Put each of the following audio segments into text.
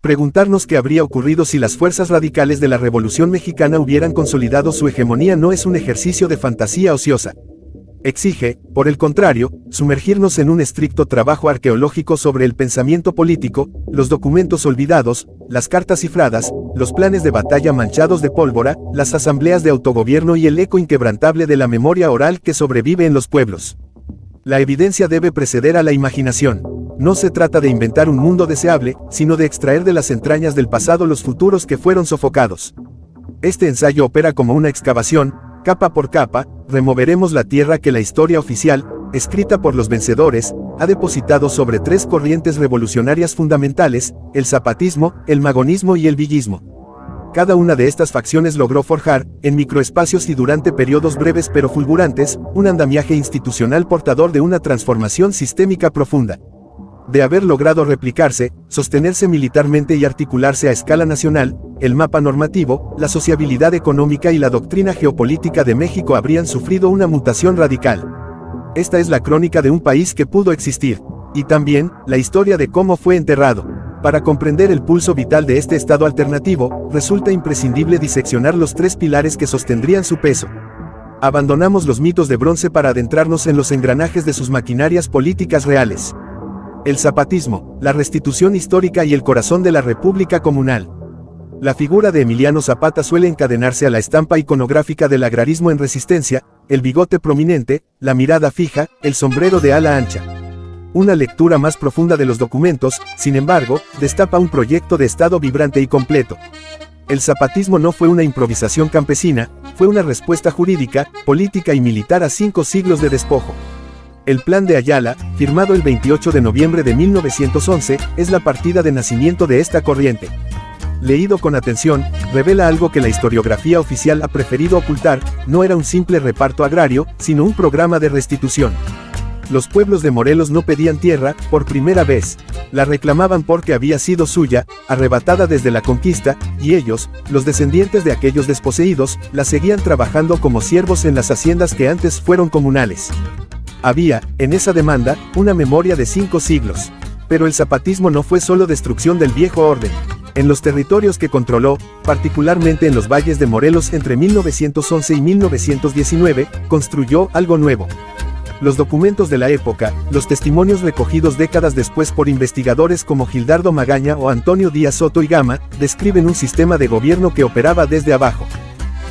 Preguntarnos qué habría ocurrido si las fuerzas radicales de la Revolución Mexicana hubieran consolidado su hegemonía no es un ejercicio de fantasía ociosa. Exige, por el contrario, sumergirnos en un estricto trabajo arqueológico sobre el pensamiento político, los documentos olvidados, las cartas cifradas, los planes de batalla manchados de pólvora, las asambleas de autogobierno y el eco inquebrantable de la memoria oral que sobrevive en los pueblos. La evidencia debe preceder a la imaginación. No se trata de inventar un mundo deseable, sino de extraer de las entrañas del pasado los futuros que fueron sofocados. Este ensayo opera como una excavación. Capa por capa, removeremos la tierra que la historia oficial, escrita por los vencedores, ha depositado sobre tres corrientes revolucionarias fundamentales, el zapatismo, el magonismo y el villismo. Cada una de estas facciones logró forjar, en microespacios y durante periodos breves pero fulgurantes, un andamiaje institucional portador de una transformación sistémica profunda. De haber logrado replicarse, sostenerse militarmente y articularse a escala nacional, el mapa normativo, la sociabilidad económica y la doctrina geopolítica de México habrían sufrido una mutación radical. Esta es la crónica de un país que pudo existir, y también, la historia de cómo fue enterrado. Para comprender el pulso vital de este estado alternativo, resulta imprescindible diseccionar los tres pilares que sostendrían su peso. Abandonamos los mitos de bronce para adentrarnos en los engranajes de sus maquinarias políticas reales. El zapatismo, la restitución histórica y el corazón de la República Comunal. La figura de Emiliano Zapata suele encadenarse a la estampa iconográfica del agrarismo en resistencia, el bigote prominente, la mirada fija, el sombrero de ala ancha. Una lectura más profunda de los documentos, sin embargo, destapa un proyecto de Estado vibrante y completo. El zapatismo no fue una improvisación campesina, fue una respuesta jurídica, política y militar a 5 siglos de despojo. El Plan de Ayala, firmado el 28 de noviembre de 1911, es la partida de nacimiento de esta corriente. Leído con atención, revela algo que la historiografía oficial ha preferido ocultar: no era un simple reparto agrario, sino un programa de restitución. Los pueblos de Morelos no pedían tierra, por primera vez. La reclamaban porque había sido suya, arrebatada desde la conquista, y ellos, los descendientes de aquellos desposeídos, la seguían trabajando como siervos en las haciendas que antes fueron comunales. Había, en esa demanda, una memoria de 5 siglos. Pero el zapatismo no fue solo destrucción del viejo orden. En los territorios que controló, particularmente en los valles de Morelos entre 1911 y 1919, construyó algo nuevo. Los documentos de la época, los testimonios recogidos décadas después por investigadores como Gildardo Magaña o Antonio Díaz Soto y Gama, describen un sistema de gobierno que operaba desde abajo.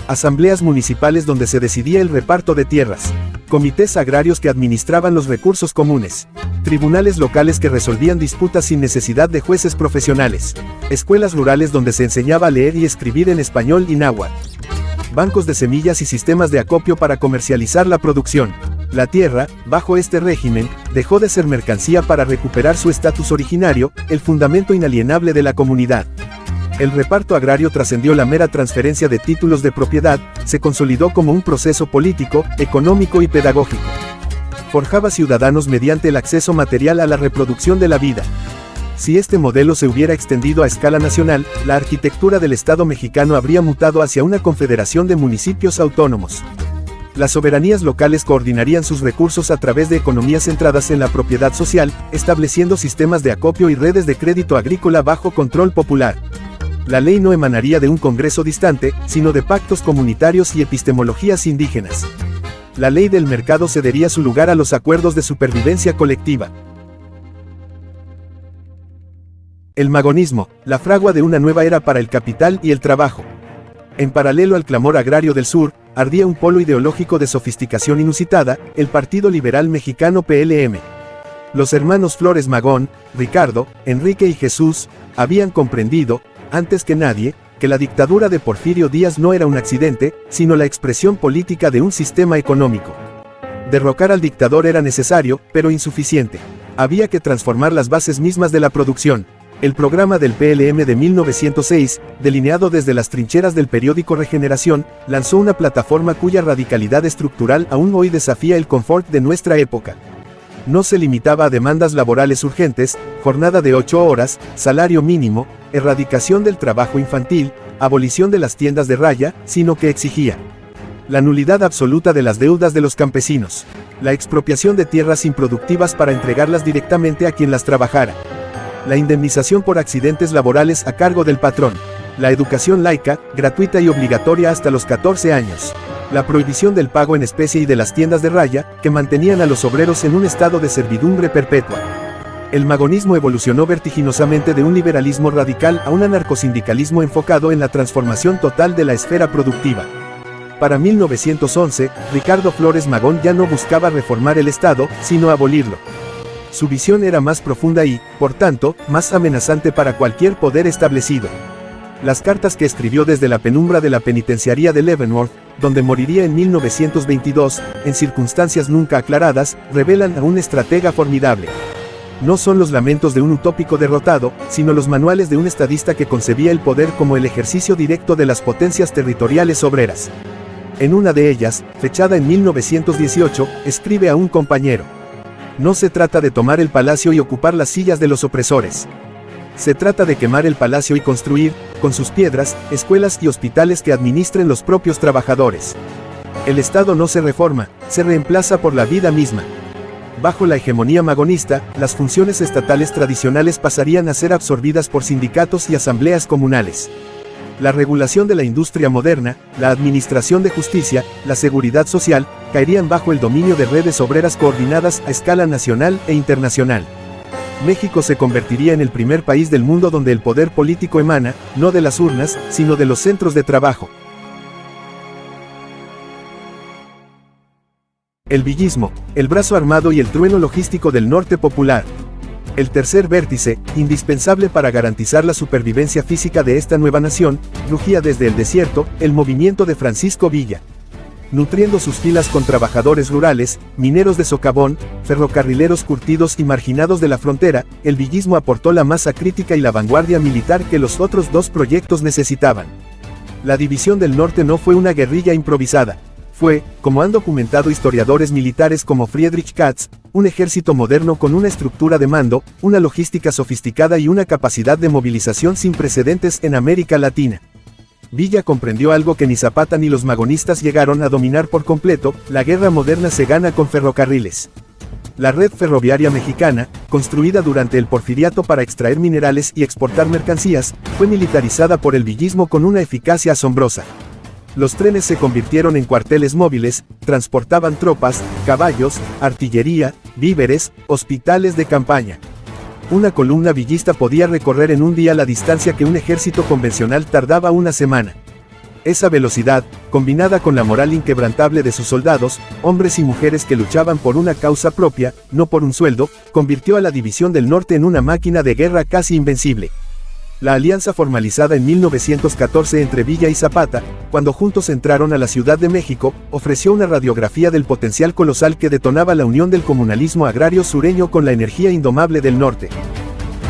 Asambleas municipales donde se decidía el reparto de tierras. Comités agrarios que administraban los recursos comunes. Tribunales locales que resolvían disputas sin necesidad de jueces profesionales. Escuelas rurales donde se enseñaba a leer y escribir en español y náhuatl. Bancos de semillas y sistemas de acopio para comercializar la producción. La tierra, bajo este régimen, dejó de ser mercancía para recuperar su estatus originario, el fundamento inalienable de la comunidad. El reparto agrario trascendió la mera transferencia de títulos de propiedad, se consolidó como un proceso político, económico y pedagógico. Forjaba ciudadanos mediante el acceso material a la reproducción de la vida. Si este modelo se hubiera extendido a escala nacional, la arquitectura del Estado mexicano habría mutado hacia una confederación de municipios autónomos. Las soberanías locales coordinarían sus recursos a través de economías centradas en la propiedad social, estableciendo sistemas de acopio y redes de crédito agrícola bajo control popular. La ley no emanaría de un congreso distante, sino de pactos comunitarios y epistemologías indígenas. La ley del mercado cedería su lugar a los acuerdos de supervivencia colectiva. El magonismo, la fragua de una nueva era para el capital y el trabajo. En paralelo al clamor agrario del sur, ardía un polo ideológico de sofisticación inusitada, el Partido Liberal Mexicano PLM. Los hermanos Flores Magón, Ricardo, Enrique y Jesús, habían comprendido, antes que nadie, que la dictadura de Porfirio Díaz no era un accidente, sino la expresión política de un sistema económico. Derrocar al dictador era necesario, pero insuficiente. Había que transformar las bases mismas de la producción. El programa del PLM de 1906, delineado desde las trincheras del periódico Regeneración, lanzó una plataforma cuya radicalidad estructural aún hoy desafía el confort de nuestra época. No se limitaba a demandas laborales urgentes, jornada de 8 horas, salario mínimo, erradicación del trabajo infantil, abolición de las tiendas de raya, sino que exigía la nulidad absoluta de las deudas de los campesinos, la expropiación de tierras improductivas para entregarlas directamente a quien las trabajara, La indemnización por accidentes laborales a cargo del patrón. La educación laica, gratuita y obligatoria hasta los 14 años. La prohibición del pago en especie y de las tiendas de raya, que mantenían a los obreros en un estado de servidumbre perpetua. El magonismo evolucionó vertiginosamente de un liberalismo radical a un anarcosindicalismo enfocado en la transformación total de la esfera productiva. Para 1911, Ricardo Flores Magón ya no buscaba reformar el Estado, sino abolirlo. Su visión era más profunda y, por tanto, más amenazante para cualquier poder establecido. Las cartas que escribió desde la penumbra de la penitenciaría de Leavenworth, donde moriría en 1922, en circunstancias nunca aclaradas, revelan a un estratega formidable. No son los lamentos de un utópico derrotado, sino los manuales de un estadista que concebía el poder como el ejercicio directo de las potencias territoriales obreras. En una de ellas, fechada en 1918, escribe a un compañero: no se trata de tomar el palacio y ocupar las sillas de los opresores. Se trata de quemar el palacio y construir, con sus piedras, escuelas y hospitales que administren los propios trabajadores. El Estado no se reforma, se reemplaza por la vida misma. Bajo la hegemonía magonista, las funciones estatales tradicionales pasarían a ser absorbidas por sindicatos y asambleas comunales. La regulación de la industria moderna, la administración de justicia, la seguridad social, caerían bajo el dominio de redes obreras coordinadas a escala nacional e internacional. México se convertiría en el primer país del mundo donde el poder político emana, no de las urnas, sino de los centros de trabajo. El villismo, el brazo armado y el trueno logístico del norte popular. El tercer vértice, indispensable para garantizar la supervivencia física de esta nueva nación, rugía desde el desierto, el movimiento de Francisco Villa. Nutriendo sus filas con trabajadores rurales, mineros de socavón, ferrocarrileros curtidos y marginados de la frontera, el villismo aportó la masa crítica y la vanguardia militar que los otros dos proyectos necesitaban. La División del Norte no fue una guerrilla improvisada. Fue, como han documentado historiadores militares como Friedrich Katz, un ejército moderno con una estructura de mando, una logística sofisticada y una capacidad de movilización sin precedentes en América Latina. Villa comprendió algo que ni Zapata ni los magonistas llegaron a dominar por completo: la guerra moderna se gana con ferrocarriles. La red ferroviaria mexicana, construida durante el Porfiriato para extraer minerales y exportar mercancías, fue militarizada por el villismo con una eficacia asombrosa. Los trenes se convirtieron en cuarteles móviles, transportaban tropas, caballos, artillería, víveres, hospitales de campaña. Una columna villista podía recorrer en un día la distancia que un ejército convencional tardaba una semana. Esa velocidad, combinada con la moral inquebrantable de sus soldados, hombres y mujeres que luchaban por una causa propia, no por un sueldo, convirtió a la División del Norte en una máquina de guerra casi invencible. La alianza formalizada en 1914 entre Villa y Zapata, cuando juntos entraron a la Ciudad de México, ofreció una radiografía del potencial colosal que detonaba la unión del comunalismo agrario sureño con la energía indomable del norte.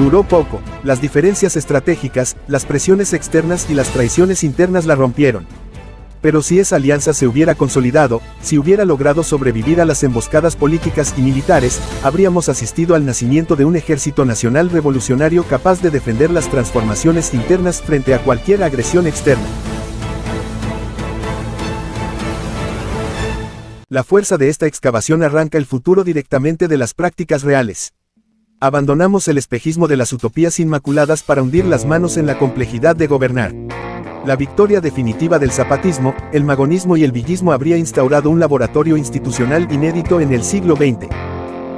Duró poco, las diferencias estratégicas, las presiones externas y las traiciones internas la rompieron. Pero si esa alianza se hubiera consolidado, si hubiera logrado sobrevivir a las emboscadas políticas y militares, habríamos asistido al nacimiento de un ejército nacional revolucionario capaz de defender las transformaciones internas frente a cualquier agresión externa. La fuerza de esta excavación arranca el futuro directamente de las prácticas reales. Abandonamos el espejismo de las utopías inmaculadas para hundir las manos en la complejidad de gobernar. La victoria definitiva del zapatismo, el magonismo y el villismo habría instaurado un laboratorio institucional inédito en el siglo XX.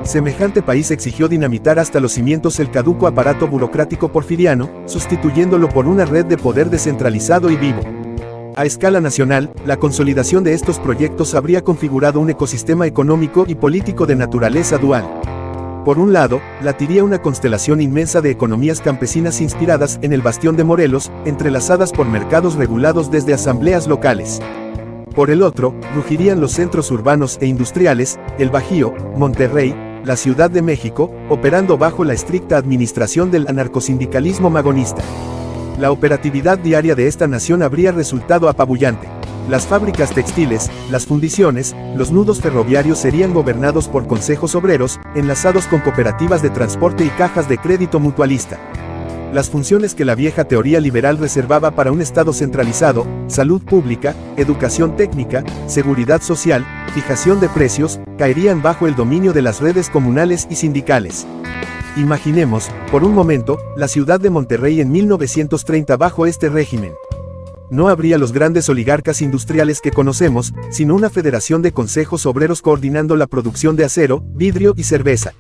Semejante país exigió dinamitar hasta los cimientos el caduco aparato burocrático porfiriano, sustituyéndolo por una red de poder descentralizado y vivo. A escala nacional, la consolidación de estos proyectos habría configurado un ecosistema económico y político de naturaleza dual. Por un lado, latiría una constelación inmensa de economías campesinas inspiradas en el bastión de Morelos, entrelazadas por mercados regulados desde asambleas locales. Por el otro, rugirían los centros urbanos e industriales, el Bajío, Monterrey, la Ciudad de México, operando bajo la estricta administración del anarcosindicalismo magonista. La operatividad diaria de esta nación habría resultado apabullante. Las fábricas textiles, las fundiciones, los nudos ferroviarios serían gobernados por consejos obreros, enlazados con cooperativas de transporte y cajas de crédito mutualista. Las funciones que la vieja teoría liberal reservaba para un Estado centralizado, salud pública, educación técnica, seguridad social, fijación de precios, caerían bajo el dominio de las redes comunales y sindicales. Imaginemos, por un momento, la ciudad de Monterrey en 1930 bajo este régimen. No habría los grandes oligarcas industriales que conocemos, sino una federación de consejos obreros coordinando la producción de acero, vidrio y cerveza.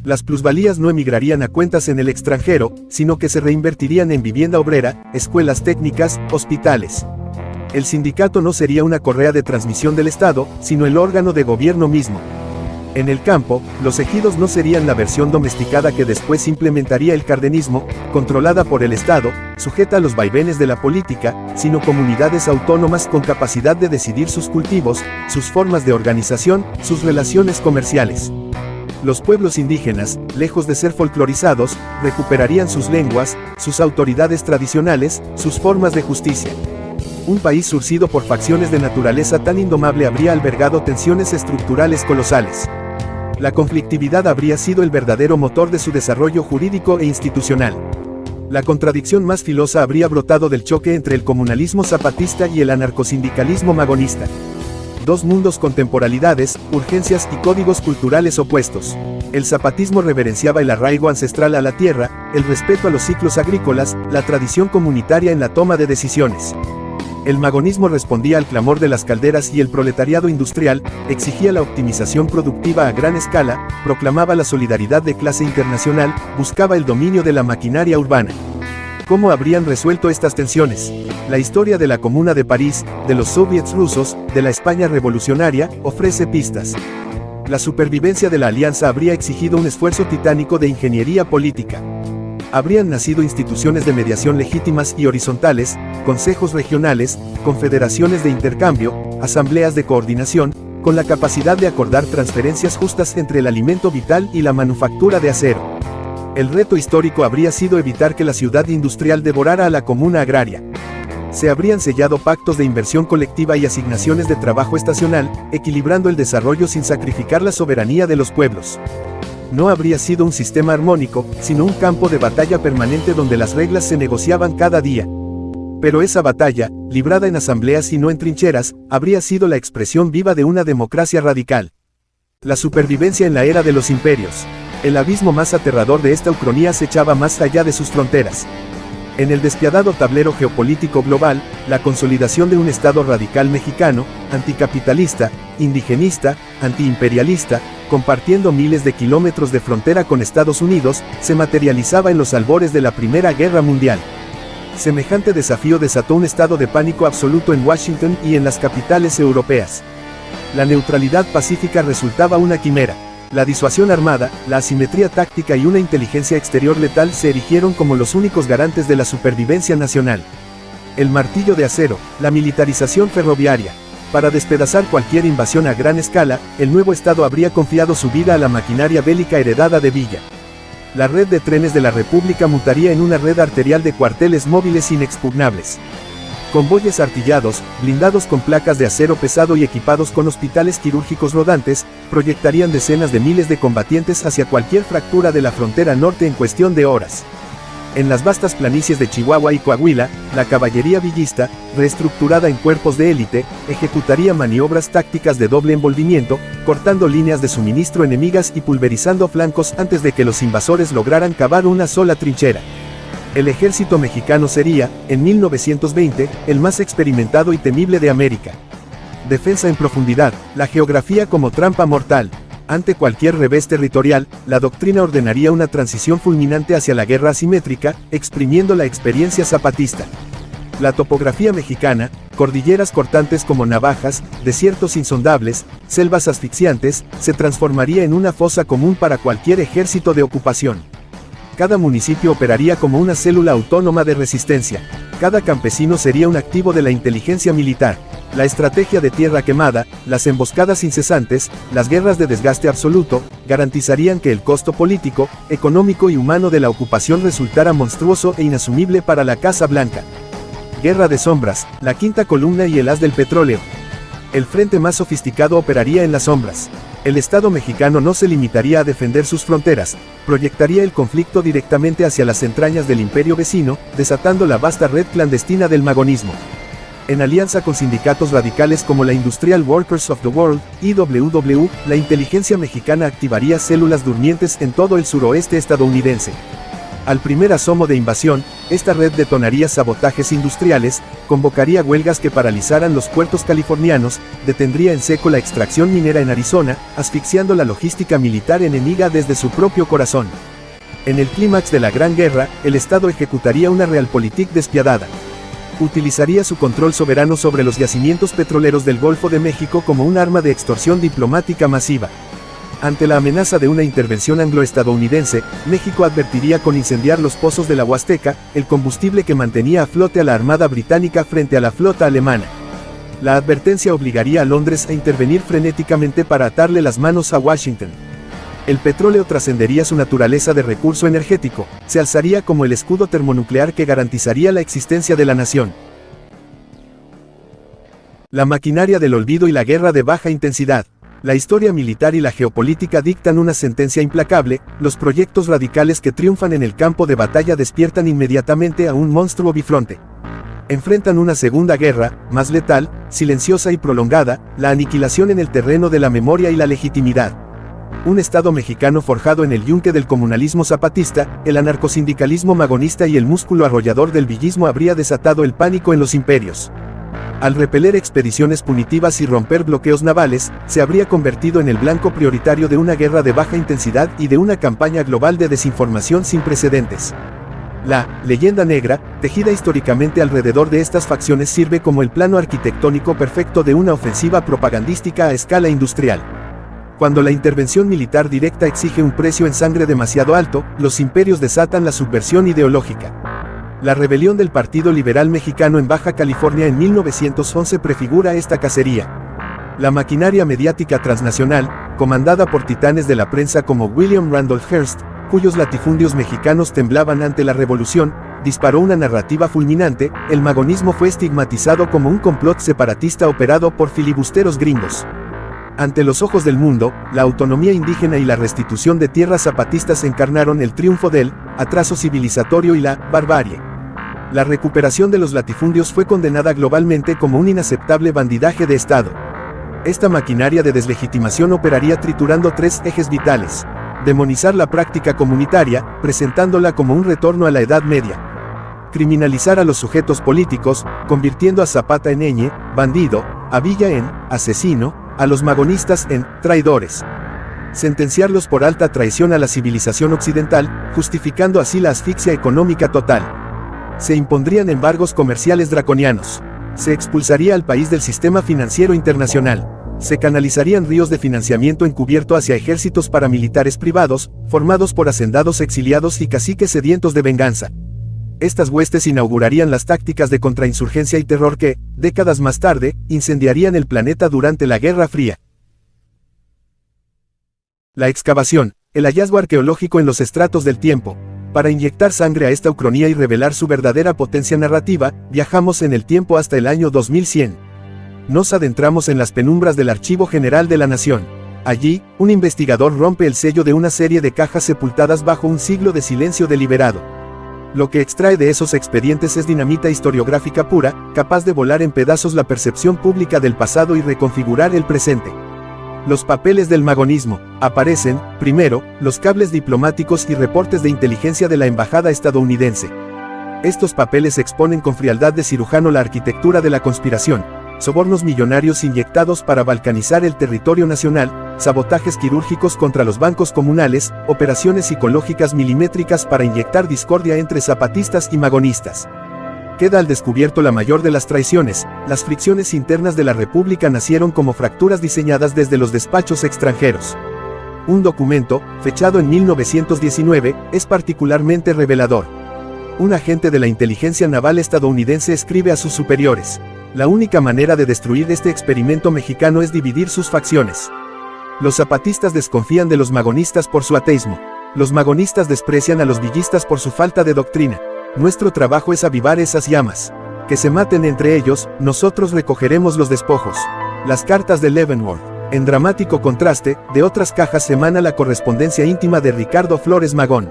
Las plusvalías no emigrarían a cuentas en el extranjero, sino que se reinvertirían en vivienda obrera, escuelas técnicas, hospitales. El sindicato no sería una correa de transmisión del Estado, sino el órgano de gobierno mismo. En el campo, los ejidos no serían la versión domesticada que después implementaría el cardenismo, controlada por el Estado, sujeta a los vaivenes de la política, sino comunidades autónomas con capacidad de decidir sus cultivos, sus formas de organización, sus relaciones comerciales. Los pueblos indígenas, lejos de ser folclorizados, recuperarían sus lenguas, sus autoridades tradicionales, sus formas de justicia. Un país surcido por facciones de naturaleza tan indomable habría albergado tensiones estructurales colosales. La conflictividad habría sido el verdadero motor de su desarrollo jurídico e institucional. La contradicción más filosa habría brotado del choque entre el comunalismo zapatista y el anarcosindicalismo magonista. Dos mundos con temporalidades, urgencias y códigos culturales opuestos. El zapatismo reverenciaba el arraigo ancestral a la tierra, el respeto a los ciclos agrícolas, la tradición comunitaria en la toma de decisiones. El magonismo respondía al clamor de las calderas y el proletariado industrial, exigía la optimización productiva a gran escala, proclamaba la solidaridad de clase internacional, buscaba el dominio de la maquinaria urbana. ¿Cómo habrían resuelto estas tensiones? La historia de la Comuna de París, de los soviets rusos, de la España revolucionaria, ofrece pistas. La supervivencia de la alianza habría exigido un esfuerzo titánico de ingeniería política. Habrían nacido instituciones de mediación legítimas y horizontales, consejos regionales, confederaciones de intercambio, asambleas de coordinación, con la capacidad de acordar transferencias justas entre el alimento vital y la manufactura de acero. El reto histórico habría sido evitar que la ciudad industrial devorara a la comuna agraria. Se habrían sellado pactos de inversión colectiva y asignaciones de trabajo estacional, equilibrando el desarrollo sin sacrificar la soberanía de los pueblos. No habría sido un sistema armónico, sino un campo de batalla permanente donde las reglas se negociaban cada día. Pero esa batalla, librada en asambleas y no en trincheras, habría sido la expresión viva de una democracia radical. La supervivencia en la era de los imperios. El abismo más aterrador de esta ucronía se echaba más allá de sus fronteras. En el despiadado tablero geopolítico global, la consolidación de un Estado radical mexicano, anticapitalista, indigenista, antiimperialista, compartiendo miles de kilómetros de frontera con Estados Unidos, se materializaba en los albores de la Primera Guerra Mundial. Semejante desafío desató un estado de pánico absoluto en Washington y en las capitales europeas. La neutralidad pacífica resultaba una quimera. La disuasión armada, la asimetría táctica y una inteligencia exterior letal se erigieron como los únicos garantes de la supervivencia nacional. El martillo de acero, la militarización ferroviaria. Para despedazar cualquier invasión a gran escala, el nuevo Estado habría confiado su vida a la maquinaria bélica heredada de Villa. La red de trenes de la República mutaría en una red arterial de cuarteles móviles inexpugnables. Convoyes artillados, blindados con placas de acero pesado y equipados con hospitales quirúrgicos rodantes, proyectarían decenas de miles de combatientes hacia cualquier fractura de la frontera norte en cuestión de horas. En las vastas planicies de Chihuahua y Coahuila, la caballería villista, reestructurada en cuerpos de élite, ejecutaría maniobras tácticas de doble envolvimiento, cortando líneas de suministro enemigas y pulverizando flancos antes de que los invasores lograran cavar una sola trinchera. El ejército mexicano sería, en 1920, el más experimentado y temible de América. Defensa en profundidad, la geografía como trampa mortal. Ante cualquier revés territorial, la doctrina ordenaría una transición fulminante hacia la guerra asimétrica, exprimiendo la experiencia zapatista. La topografía mexicana, cordilleras cortantes como navajas, desiertos insondables, selvas asfixiantes, se transformaría en una fosa común para cualquier ejército de ocupación. Cada municipio operaría como una célula autónoma de resistencia. Cada campesino sería un activo de la inteligencia militar. La estrategia de tierra quemada, las emboscadas incesantes, las guerras de desgaste absoluto, garantizarían que el costo político, económico y humano de la ocupación resultara monstruoso e inasumible para la Casa Blanca. Guerra de sombras, la quinta columna y el haz del petróleo. El frente más sofisticado operaría en las sombras. El Estado mexicano no se limitaría a defender sus fronteras, proyectaría el conflicto directamente hacia las entrañas del imperio vecino, desatando la vasta red clandestina del magonismo. En alianza con sindicatos radicales como la Industrial Workers of the World, IWW, la inteligencia mexicana activaría células durmientes en todo el suroeste estadounidense. Al primer asomo de invasión, esta red detonaría sabotajes industriales, convocaría huelgas que paralizaran los puertos californianos, detendría en seco la extracción minera en Arizona, asfixiando la logística militar enemiga desde su propio corazón. En el clímax de la Gran Guerra, el Estado ejecutaría una realpolitik despiadada. Utilizaría su control soberano sobre los yacimientos petroleros del Golfo de México como un arma de extorsión diplomática masiva. Ante la amenaza de una intervención anglo-estadounidense, México advertiría con incendiar los pozos de la Huasteca, el combustible que mantenía a flote a la Armada británica frente a la flota alemana. La advertencia obligaría a Londres a intervenir frenéticamente para atarle las manos a Washington. El petróleo trascendería su naturaleza de recurso energético, se alzaría como el escudo termonuclear que garantizaría la existencia de la nación. La maquinaria del olvido y la guerra de baja intensidad. La historia militar y la geopolítica dictan una sentencia implacable: los proyectos radicales que triunfan en el campo de batalla despiertan inmediatamente a un monstruo bifronte. Enfrentan una segunda guerra, más letal, silenciosa y prolongada, la aniquilación en el terreno de la memoria y la legitimidad. Un Estado mexicano forjado en el yunque del comunalismo zapatista, el anarcosindicalismo magonista y el músculo arrollador del villismo habría desatado el pánico en los imperios. Al repeler expediciones punitivas y romper bloqueos navales, se habría convertido en el blanco prioritario de una guerra de baja intensidad y de una campaña global de desinformación sin precedentes. La leyenda negra, tejida históricamente alrededor de estas facciones, sirve como el plano arquitectónico perfecto de una ofensiva propagandística a escala industrial. Cuando la intervención militar directa exige un precio en sangre demasiado alto, los imperios desatan la subversión ideológica. La rebelión del Partido Liberal Mexicano en Baja California en 1911 prefigura esta cacería. La maquinaria mediática transnacional, comandada por titanes de la prensa como William Randolph Hearst, cuyos latifundios mexicanos temblaban ante la revolución, disparó una narrativa fulminante. El magonismo fue estigmatizado como un complot separatista operado por filibusteros gringos. Ante los ojos del mundo, la autonomía indígena y la restitución de tierras zapatistas encarnaron el triunfo del atraso civilizatorio y la barbarie. La recuperación de los latifundios fue condenada globalmente como un inaceptable bandidaje de Estado. Esta maquinaria de deslegitimación operaría triturando tres ejes vitales: demonizar la práctica comunitaria, presentándola como un retorno a la Edad Media; criminalizar a los sujetos políticos, convirtiendo a Zapata en ñe, bandido, a Villa en asesino, a los magonistas en traidores; sentenciarlos por alta traición a la civilización occidental, justificando así la asfixia económica total. Se impondrían embargos comerciales draconianos. Se expulsaría al país del sistema financiero internacional. Se canalizarían ríos de financiamiento encubierto hacia ejércitos paramilitares privados, formados por hacendados exiliados y caciques sedientos de venganza. Estas huestes inaugurarían las tácticas de contrainsurgencia y terror que, décadas más tarde, incendiarían el planeta durante la Guerra Fría. La excavación, el hallazgo arqueológico en los estratos del tiempo. Para inyectar sangre a esta ucronía y revelar su verdadera potencia narrativa, viajamos en el tiempo hasta el año 2100. Nos adentramos en las penumbras del Archivo General de la Nación. Allí, un investigador rompe el sello de una serie de cajas sepultadas bajo un siglo de silencio deliberado. Lo que extrae de esos expedientes es dinamita historiográfica pura, capaz de volar en pedazos la percepción pública del pasado y reconfigurar el presente. Los papeles del magonismo. Aparecen, primero, los cables diplomáticos y reportes de inteligencia de la embajada estadounidense. Estos papeles exponen con frialdad de cirujano la arquitectura de la conspiración: sobornos millonarios inyectados para balcanizar el territorio nacional, sabotajes quirúrgicos contra los bancos comunales, operaciones psicológicas milimétricas para inyectar discordia entre zapatistas y magonistas. Queda al descubierto la mayor de las traiciones: las fricciones internas de la República nacieron como fracturas diseñadas desde los despachos extranjeros. Un documento, fechado en 1919, es particularmente revelador. Un agente de la inteligencia naval estadounidense escribe a sus superiores: la única manera de destruir este experimento mexicano es dividir sus facciones. Los zapatistas desconfían de los magonistas por su ateísmo. Los magonistas desprecian a los villistas por su falta de doctrina. Nuestro trabajo es avivar esas llamas. Que se maten entre ellos, nosotros recogeremos los despojos. Las cartas de Leavenworth. En dramático contraste, de otras cajas emana la correspondencia íntima de Ricardo Flores Magón.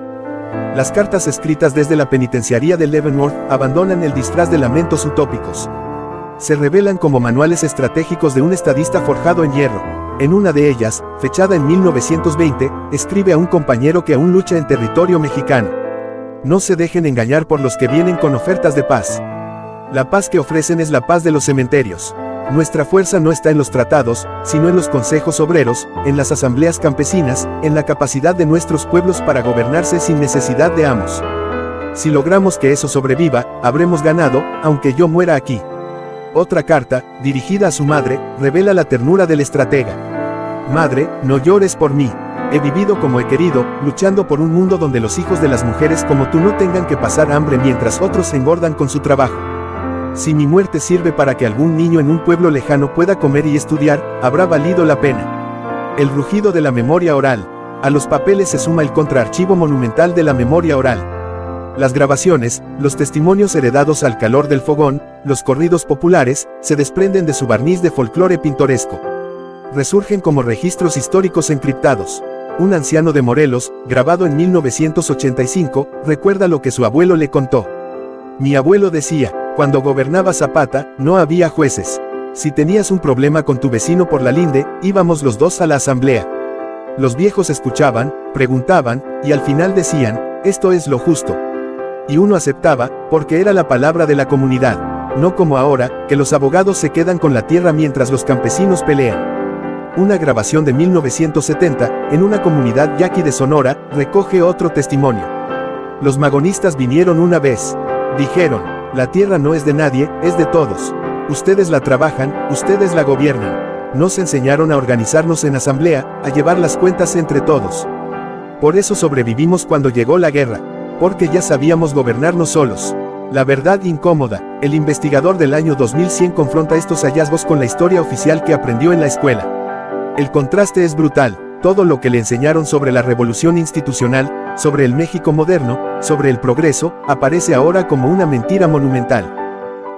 Las cartas escritas desde la penitenciaría de Leavenworth abandonan el disfraz de lamentos utópicos. se revelan como manuales estratégicos de un estadista forjado en hierro. En una de ellas, fechada en 1920, escribe a un compañero que aún lucha en territorio mexicano: no se dejen engañar por los que vienen con ofertas de paz. La paz que ofrecen es la paz de los cementerios. Nuestra fuerza no está en los tratados, sino en los consejos obreros, en las asambleas campesinas, en la capacidad de nuestros pueblos para gobernarse sin necesidad de amos. Si logramos que eso sobreviva, habremos ganado, aunque yo muera aquí. Otra carta, dirigida a su madre, revela la ternura del estratega. Madre, no llores por mí. He vivido como he querido, luchando por un mundo donde los hijos de las mujeres como tú no tengan que pasar hambre mientras otros se engordan con su trabajo. Si mi muerte sirve para que algún niño en un pueblo lejano pueda comer y estudiar, habrá valido la pena. El rugido de la memoria oral. A los papeles se suma el contraarchivo monumental de la memoria oral. Las grabaciones, los testimonios heredados al calor del fogón, los corridos populares, se desprenden de su barniz de folclore pintoresco. Resurgen como registros históricos encriptados. Un anciano de Morelos, grabado en 1985, recuerda lo que su abuelo le contó. Mi abuelo decía: cuando gobernaba Zapata, no había jueces. Si tenías un problema con tu vecino por la linde, íbamos los dos a la asamblea. Los viejos escuchaban, preguntaban, y al final decían: esto es lo justo. Y uno aceptaba, porque era la palabra de la comunidad. No como ahora, que los abogados se quedan con la tierra mientras los campesinos pelean. Una grabación de 1970, en una comunidad yaqui de Sonora, recoge otro testimonio. Los magonistas vinieron una vez. Dijeron: la tierra no es de nadie, es de todos. Ustedes la trabajan, ustedes la gobiernan. Nos enseñaron a organizarnos en asamblea, a llevar las cuentas entre todos. Por eso sobrevivimos cuando llegó la guerra, porque ya sabíamos gobernarnos solos. La verdad incómoda. El investigador del año 2100 confronta estos hallazgos con la historia oficial que aprendió en la escuela. El contraste es brutal. Todo lo que le enseñaron sobre la revolución institucional, sobre el México moderno, sobre el progreso, aparece ahora como una mentira monumental.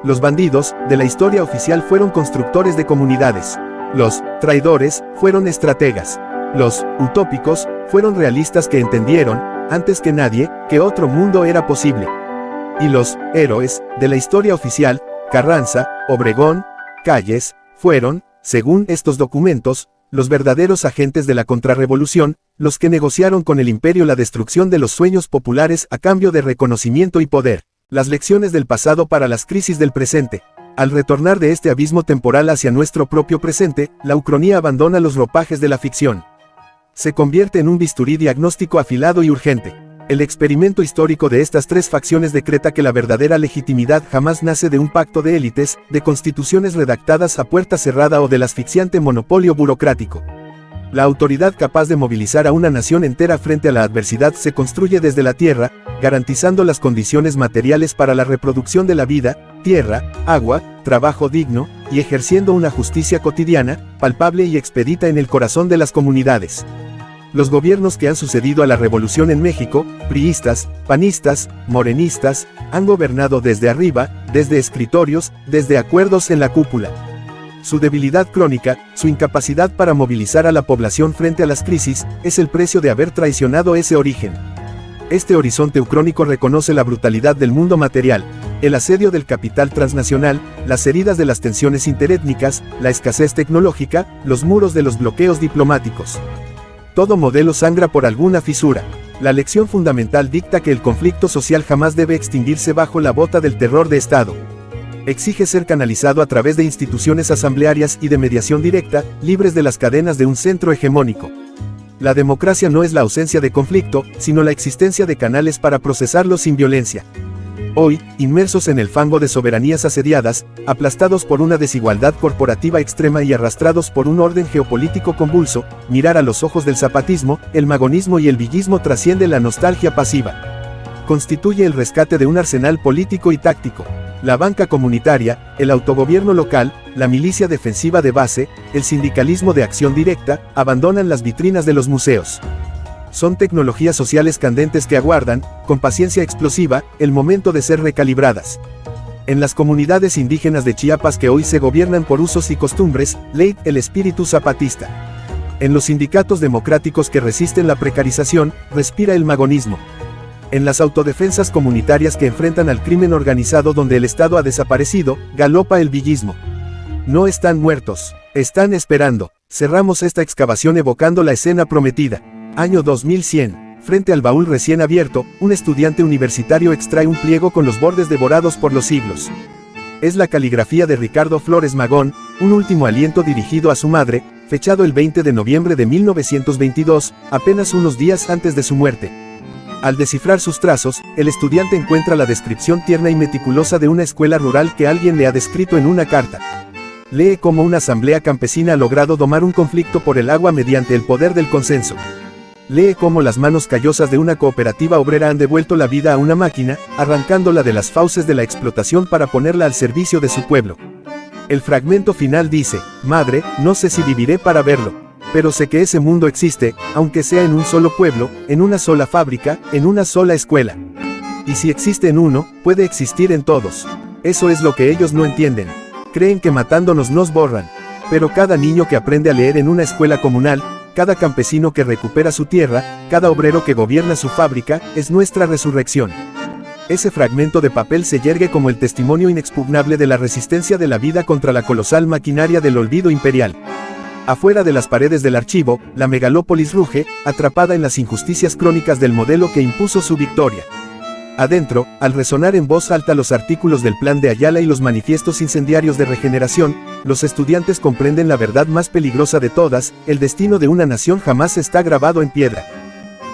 Los bandidos, de la historia oficial, fueron constructores de comunidades. Los traidores, fueron estrategas. Los utópicos, fueron realistas que entendieron, antes que nadie, que otro mundo era posible. Y los héroes, de la historia oficial, Carranza, Obregón, Calles, fueron, según estos documentos, los verdaderos agentes de la contrarrevolución, los que negociaron con el imperio la destrucción de los sueños populares a cambio de reconocimiento y poder. Las lecciones del pasado para las crisis del presente. Al retornar de este abismo temporal hacia nuestro propio presente, la ucronía abandona los ropajes de la ficción. Se convierte en un bisturí diagnóstico afilado y urgente. El experimento histórico de estas tres facciones decreta que la verdadera legitimidad jamás nace de un pacto de élites, de constituciones redactadas a puerta cerrada o del asfixiante monopolio burocrático. La autoridad capaz de movilizar a una nación entera frente a la adversidad se construye desde la tierra, garantizando las condiciones materiales para la reproducción de la vida, tierra, agua, trabajo digno, y ejerciendo una justicia cotidiana, palpable y expedita en el corazón de las comunidades. Los gobiernos que han sucedido a la revolución en México, priistas, panistas, morenistas, han gobernado desde arriba, desde escritorios, desde acuerdos en la cúpula. Su debilidad crónica, su incapacidad para movilizar a la población frente a las crisis, es el precio de haber traicionado ese origen. Este horizonte ucrónico reconoce la brutalidad del mundo material, el asedio del capital transnacional, las heridas de las tensiones interétnicas, la escasez tecnológica, los muros de los bloqueos diplomáticos. Todo modelo sangra por alguna fisura. La lección fundamental dicta que el conflicto social jamás debe extinguirse bajo la bota del terror de Estado. Exige ser canalizado a través de instituciones asamblearias y de mediación directa, libres de las cadenas de un centro hegemónico. La democracia no es la ausencia de conflicto, sino la existencia de canales para procesarlo sin violencia. Hoy, inmersos en el fango de soberanías asediadas, aplastados por una desigualdad corporativa extrema y arrastrados por un orden geopolítico convulso, mirar a los ojos del zapatismo, el magonismo y el villismo trasciende la nostalgia pasiva. Constituye el rescate de un arsenal político y táctico. La banca comunitaria, el autogobierno local, la milicia defensiva de base, el sindicalismo de acción directa, abandonan las vitrinas de los museos. Son tecnologías sociales candentes que aguardan, con paciencia explosiva, el momento de ser recalibradas. En las comunidades indígenas de Chiapas que hoy se gobiernan por usos y costumbres, late el espíritu zapatista. En los sindicatos democráticos que resisten la precarización, respira el magonismo. En las autodefensas comunitarias que enfrentan al crimen organizado donde el Estado ha desaparecido, galopa el villismo. No están muertos, están esperando. Cerramos esta excavación evocando la escena prometida. Año 2100. Frente al baúl recién abierto, un estudiante universitario extrae un pliego con los bordes devorados por los siglos. Es la caligrafía de Ricardo Flores Magón, un último aliento dirigido a su madre, fechado el 20 de noviembre de 1922, apenas unos días antes de su muerte. Al descifrar sus trazos, el estudiante encuentra la descripción tierna y meticulosa de una escuela rural que alguien le ha descrito en una carta. Lee cómo una asamblea campesina ha logrado domar un conflicto por el agua mediante el poder del consenso. Lee cómo las manos callosas de una cooperativa obrera han devuelto la vida a una máquina, arrancándola de las fauces de la explotación para ponerla al servicio de su pueblo. El fragmento final dice: Madre, no sé si viviré para verlo, pero sé que ese mundo existe, aunque sea en un solo pueblo, en una sola fábrica, en una sola escuela. Y si existe en uno, puede existir en todos. Eso es lo que ellos no entienden. Creen que matándonos nos borran. Pero cada niño que aprende a leer en una escuela comunal, cada campesino que recupera su tierra, cada obrero que gobierna su fábrica, es nuestra resurrección. Ese fragmento de papel se yergue como el testimonio inexpugnable de la resistencia de la vida contra la colosal maquinaria del olvido imperial. Afuera de las paredes del archivo, la megalópolis ruge, atrapada en las injusticias crónicas del modelo que impuso su victoria. Adentro, al resonar en voz alta los artículos del Plan de Ayala y los manifiestos incendiarios de regeneración, los estudiantes comprenden la verdad más peligrosa de todas: el destino de una nación jamás está grabado en piedra.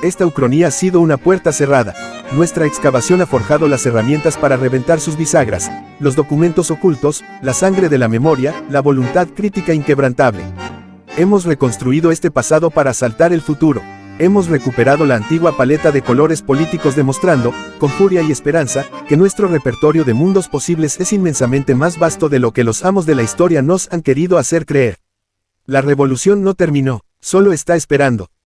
Esta ucronía ha sido una puerta cerrada. Nuestra excavación ha forjado las herramientas para reventar sus bisagras, los documentos ocultos, la sangre de la memoria, la voluntad crítica inquebrantable. Hemos reconstruido este pasado para asaltar el futuro. Hemos recuperado la antigua paleta de colores políticos demostrando, con furia y esperanza, que nuestro repertorio de mundos posibles es inmensamente más vasto de lo que los amos de la historia nos han querido hacer creer. La revolución no terminó, solo está esperando.